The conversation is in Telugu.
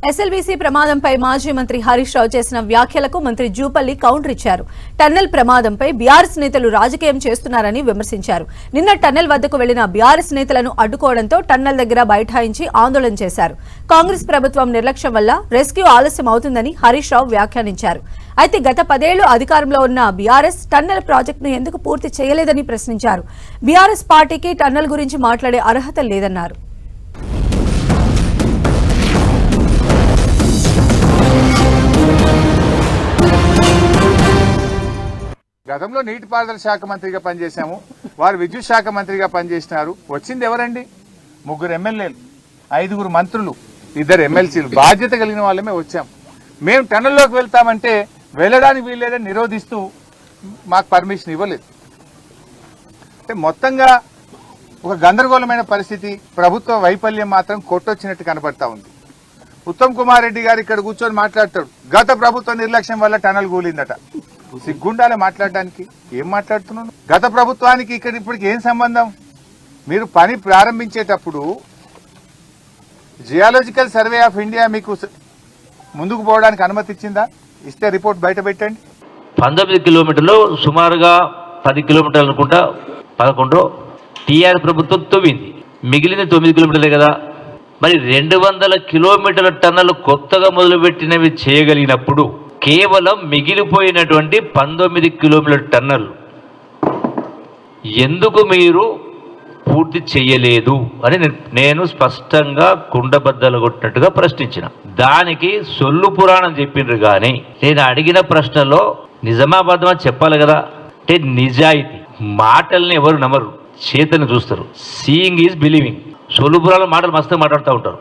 ఎస్ఎల్బీసీ ప్రమాదంపై మాజీ మంత్రి హరీష్ రావు చేసిన వ్యాఖ్యలకు మంత్రి జూపల్లి కౌంటర్ ఇచ్చారు. టన్నెల్ ప్రమాదంపై బీఆర్ఎస్ నేతలు రాజకీయం చేస్తున్నారని విమర్శించారు. నిన్న టన్నెల్ వద్దకు వెళ్లిన బీఆర్ఎస్ నేతలను అడ్డుకోవడంతో టన్నెల్ దగ్గర బైఠాయించి ఆందోళన చేశారు. కాంగ్రెస్ ప్రభుత్వం నిర్లక్ష్యం వల్ల రెస్క్యూ ఆలస్యం అవుతుందని హరీష్ రావు వ్యాఖ్యానించారు. అయితే గత 10 ఏళ్లు అధికారంలో ఉన్న బీఆర్ఎస్ టన్నెల్ ప్రాజెక్టును ఎందుకు పూర్తి చేయలేదని ప్రశ్నించారు. బీఆర్ఎస్ పార్టీకి టన్నెల్ గురించి మాట్లాడే అర్హత లేదన్నారు. గతంలో నీటిపారుదల శాఖ మంత్రిగా పనిచేశాము, వారు విద్యుత్ శాఖ మంత్రిగా పనిచేసినారు. వచ్చింది ఎవరండి? 3 ఎమ్మెల్యేలు, 5 మంత్రులు, 2 ఎమ్మెల్సీలు, బాధ్యత కలిగిన వాళ్ళమే వచ్చాం. మేము టన్నెల్లోకి వెళ్తామంటే వెళ్ళడానికి వీల్లేదని నిరోధిస్తూ మాకు పర్మిషన్ ఇవ్వలేదు. అంటే మొత్తంగా ఒక గందరగోళమైన పరిస్థితి, ప్రభుత్వ వైఫల్యం మాత్రం కొట్టొచ్చినట్టు కనబడతా ఉంది. ఉత్తమ్ కుమార్ రెడ్డి గారు ఇక్కడ కూర్చొని మాట్లాడతాడు, గత ప్రభుత్వ నిర్లక్ష్యం వల్ల టన్నెల్ కూలిందట. సిగ్గుండాలే మాట్లాడడానికి. ఏం మాట్లాడుతున్నాను? గత ప్రభుత్వానికి ఇక్కడ ఇప్పటికి ఏం సంబంధం? మీరు పని ప్రారంభించేటప్పుడు జియాలజికల్ సర్వే ఆఫ్ ఇండియా మీకు ముందుకు పోవడానికి అనుమతి ఇచ్చిందా? ఇస్తే రిపోర్ట్ బయట పెట్టండి. 19 కిలోమీటర్లు సుమారుగా 10 కిలోమీటర్లు అనుకుంటా, 11 టీఆర్ ప్రభుత్వం తవ్వింది. మిగిలిన 9 కిలోమీటర్లే కదా. మరి 200 కిలోమీటర్ల టన్నులు కొత్తగా మొదలుపెట్టినవి చేయగలిగినప్పుడు కేవలం మిగిలిపోయినటువంటి 19 కిలోమీటర్ల టన్నులు ఎందుకు మీరు పూర్తి చేయలేదు అని నేను స్పష్టంగా కుండబద్దలు కొట్టినట్టుగా ప్రశ్నించిన. దానికి సొల్లు పురాణం చెప్పిండ్రు. కానీ నేను అడిగిన ప్రశ్నలో నిజమాబద్ధమా చెప్పాలి కదా. అంటే నిజాయితీ. మాటల్ని ఎవరు నమ్మరు, చేతను చూస్తారు. Seeing is believing. సొల్లు పురాణం మాటలు మస్తు మాట్లాడుతూ ఉంటారు.